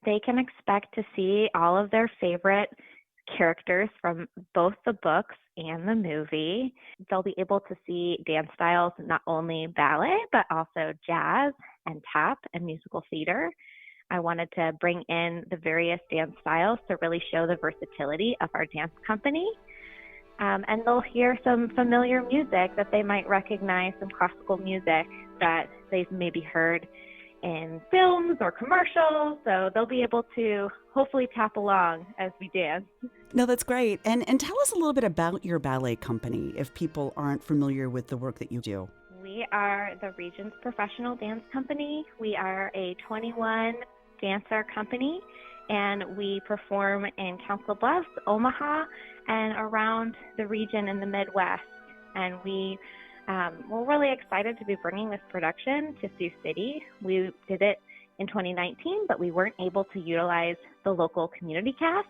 They can expect to see all of their favorite characters from both the books and the movie. They'll be able to see dance styles, not only ballet, but also jazz and tap and musical theater. I wanted to bring in the various dance styles to really show the versatility of our dance company. And they'll hear some familiar music that they might recognize, some classical music that they've maybe heard in films or commercials. So they'll be able to hopefully tap along as we dance. No, that's great. And tell us a little bit about your ballet company if people aren't familiar with the work that you do. We are the region's professional dance company. We are a 21 dancer company, and we perform in Council Bluffs, Omaha, and around the region in the Midwest. And we're really excited to be bringing this production to Sioux City. We did it in 2019, but we weren't able to utilize the local community cast.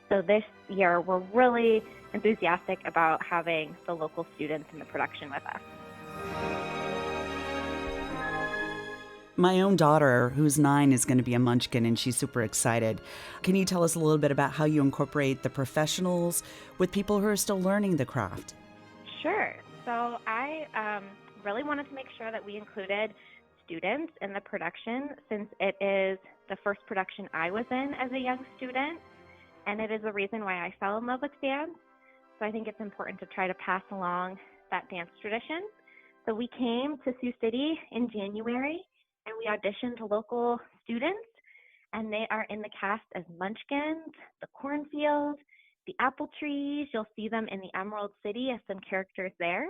So this year, we're really enthusiastic about having the local students in the production with us. My own daughter, who's 9, is going to be a munchkin, and she's super excited. Can you tell us a little bit about how you incorporate the professionals with people who are still learning the craft? Sure. So I really wanted to make sure that we included students in the production, since it is the first production I was in as a young student, and it is the reason why I fell in love with dance. So I think it's important to try to pass along that dance tradition. So we came to Sioux City in January, and we auditioned to local students, and they are in the cast as Munchkins, the Cornfield, the Apple Trees. You'll see them in the Emerald City as some characters there.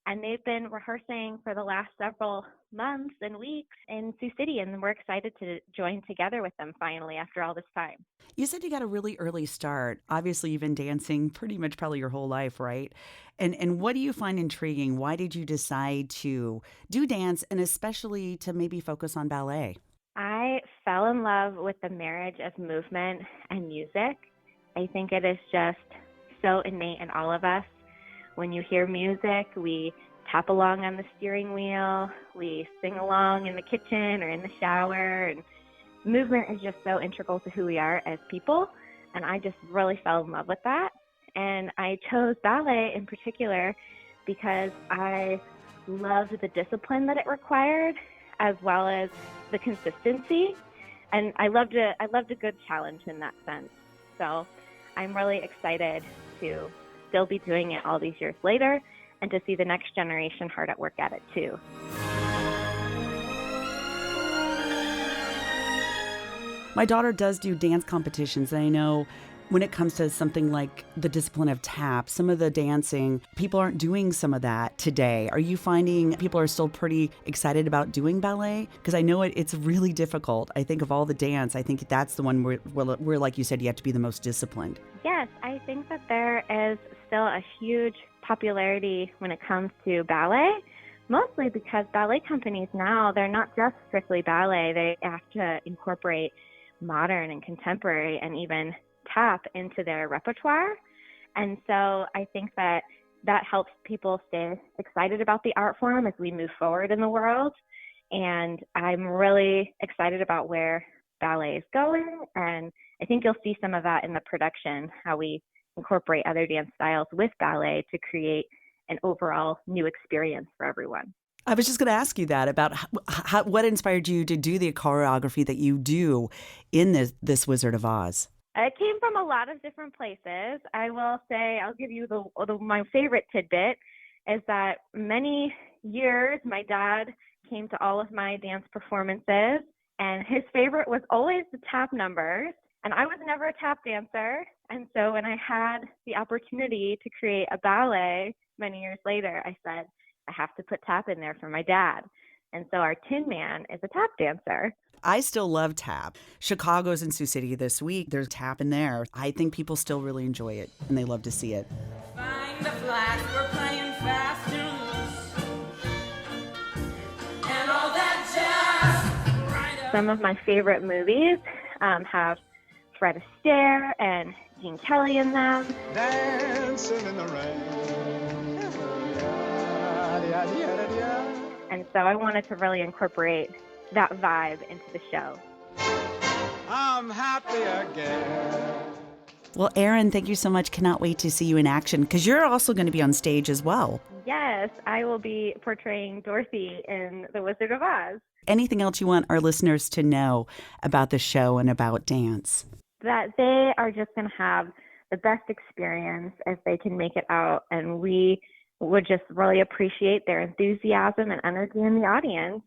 And they've been rehearsing for the last several months and weeks in Sioux City, and we're excited to join together with them finally after all this time. You said you got a really early start. Obviously, you've been dancing pretty much probably your whole life, right? And what do you find intriguing? Why did you decide to do dance, and especially to maybe focus on ballet? I fell in love with the marriage of movement and music. I think it is just so innate in all of us. When you hear music, we tap along on the steering wheel, we sing along in the kitchen or in the shower, and movement is just so integral to who we are as people, and I just really fell in love with that. And I chose ballet in particular because I loved the discipline that it required, as well as the consistency, and I loved a good challenge in that sense. So I'm really excited to still be doing it all these years later, and to see the next generation hard at work at it too. My daughter does do dance competitions, and I know when it comes to something like the discipline of tap, some of the dancing, people aren't doing some of that today. Are you finding people are still pretty excited about doing ballet? Because I know it's really difficult. I think of all the dance, I think that's the one where, like you said, you have to be the most disciplined. Yes, I think that there is still a huge popularity when it comes to ballet, mostly because ballet companies now, they're not just strictly ballet. They have to incorporate modern and contemporary and even tap into their repertoire. And so I think that helps people stay excited about the art form as we move forward in the world. And I'm really excited about where ballet is going. And I think you'll see some of that in the production, how we incorporate other dance styles with ballet to create an overall new experience for everyone. I was just going to ask you that about what inspired you to do the choreography that you do in this Wizard of Oz. It came from a lot of different places. I will say, I'll give you my favorite tidbit is that many years my dad came to all of my dance performances, and his favorite was always the tap numbers. And I was never a tap dancer. And so when I had the opportunity to create a ballet many years later, I said, I have to put tap in there for my dad. And so our Tin Man is a tap dancer. I still love tap. Chicago's in Sioux City this week. There's tap in there. I think people still really enjoy it, and they love to see it. Find the flags, we're playing fast and loose. And all that jazz. Some of my favorite movies have Fred Astaire and Gene Kelly in them. Dancing in the rain. And so I wanted to really incorporate that vibe into the show. I'm happy again. Well, Erin, thank you so much. Cannot wait to see you in action because you're also going to be on stage as well. Yes, I will be portraying Dorothy in The Wizard of Oz. Anything else you want our listeners to know about the show and about dance? That they are just going to have the best experience if they can make it out, and we would just really appreciate their enthusiasm and energy in the audience.